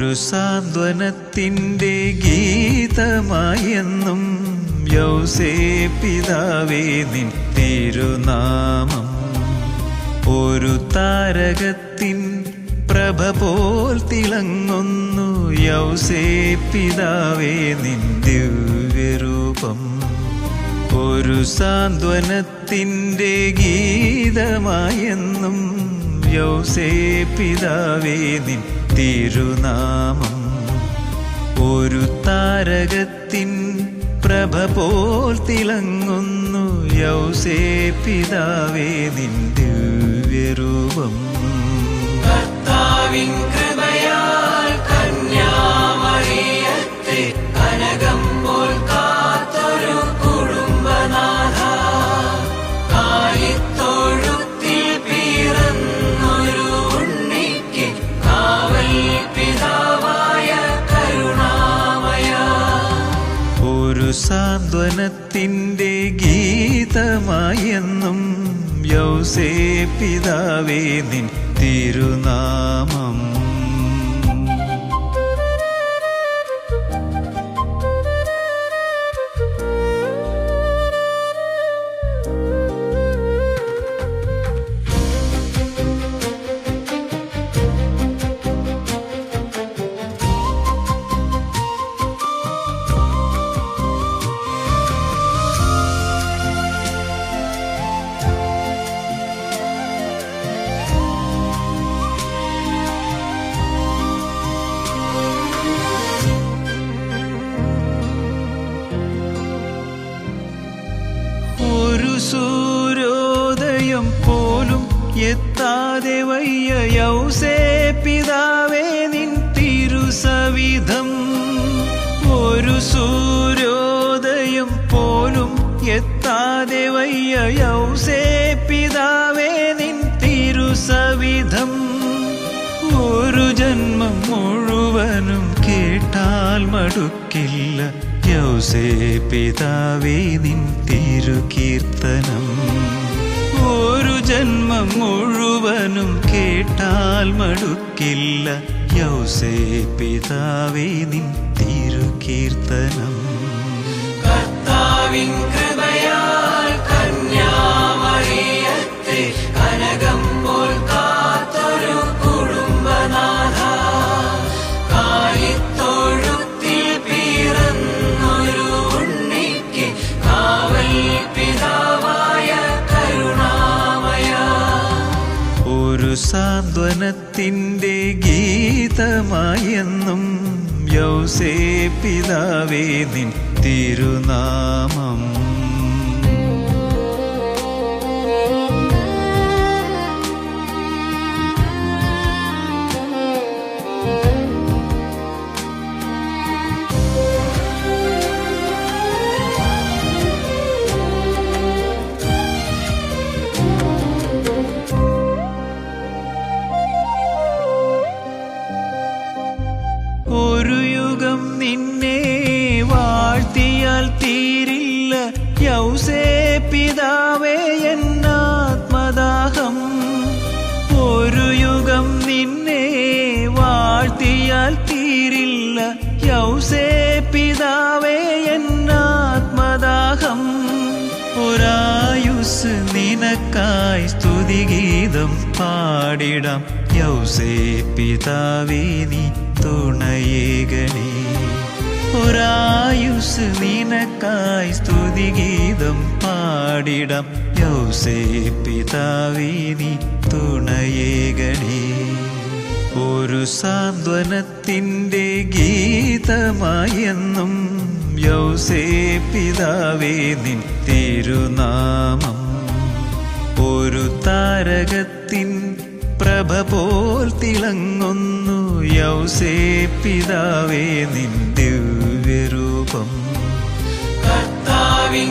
ഒരു സാന്ത്വനത്തിൻ്റെ ഗീതമായെന്നും യൗസേപ്പിതാവേ നിൻ തിരുനാമം. ഒരു താരകത്തിൻ പ്രഭ പോൽ തിളങ്ങുന്നു യൗസേപ്പിതാവേ നിൻ ദിവ്യരൂപം. ഒരു സാന്ത്വനത്തിൻ്റെ ഗീതമായെന്നും യൗസേപ്പിതാവേ നിൻ തിരുനാമം. ഒരു താരകത്തിൻ പ്രഭ പോൽ തിളങ്ങുന്നു യൗസേപ്പിതാവേ നിൻ ദിവ്യരൂപം. കർത്താവിൻ കൃപയാൽ കന്യാമറിയത്തെ കനകം പോൽ കാത്തൊരു കുടുംബനാഥ, കാലിത്തൊഴുത്തിൽ പിറന്നൊരു ഉണ്ണിക്ക് കാവൽ പിതാവായ കരുണാമയ. ഒരു സാന്ത്വനത്തിൻ്റെ ഗീതമായെന്നും യൗസേപ്പിതാവേ നിൻ തിരുനാമം. ഒരു സൂര്യോദയം പോലും എത്താതെ വയ്യ യൗസേപ്പിതാവേ നിൻ തിരുസവിധം. ഒരു സൂര്യോദയം പോലും എത്താതെ വയ്യ യൗസേപ്പിതാവേ നിൻ തിരുസവിധം. ഒരു ജന്മം മുഴുവനും കേട്ടാൽ മടുക്കില്ല യൗസേപ്പിതാവേ നിൻ തിരുകീർത്തനം. ഒരു ജന്മം മുഴുവനും കേട്ടാൽ മടുക്കില്ല യൗസേപ്പിതാവേ നിൻ തിരുകീർത്തനം. കർത്താവിൻ കൃപയാൽ കന്യാമറിയത്തെ കനകം പോൽ കാത്തൊരു കുടുംബനാഥ, കാലിത്തൊഴുത്തിൽ പിറന്നൊരു ഉണ്ണിക്ക് കാവൽ പിതാവായ കരുണാമയ. ഒരു സാന്ത്വനത്തിൻ്റെ ഗീതമായെന്നും യൗസേപ്പിതാവേ നിൻ തിരുനാമം. ഒരു യുഗം നിന്നെ വാഴ്ത്തിയാൽ തീരില്ല യൗസേപ്പിതാവേ എന്നാത്മദാഹം. ഒരു യുഗം നിന്നെ വാഴ്ത്തിയാൽ തീരില്ല യൗസേപ്പിതാവേ എന്നാത്മദാഹം. ഒരായുസ് നിനക്കായി സ്തുതിഗീതം പാടിടാം യൗസേപ്പിതാവേ നീ തുണയേകണേ. ഒരായുസ് നിനക്കായി സ്തുതിഗീതം പാടിടാം യൗസേപ്പിതാവേ നീ തുണയേകണേ. ഒരു സാന്ത്വനത്തിൻ്റെ ഗീതമായെന്നും യൗസേപ്പിതാവേ നിൻ തിരുനാമം. ഒരു താരകത്തിൻ പ്രഭ പോൽ തിളങ്ങുന്നു യൗസേപ്പിതാവേ നിൻ ദിവ്യരൂപം. കർത്താവിൻ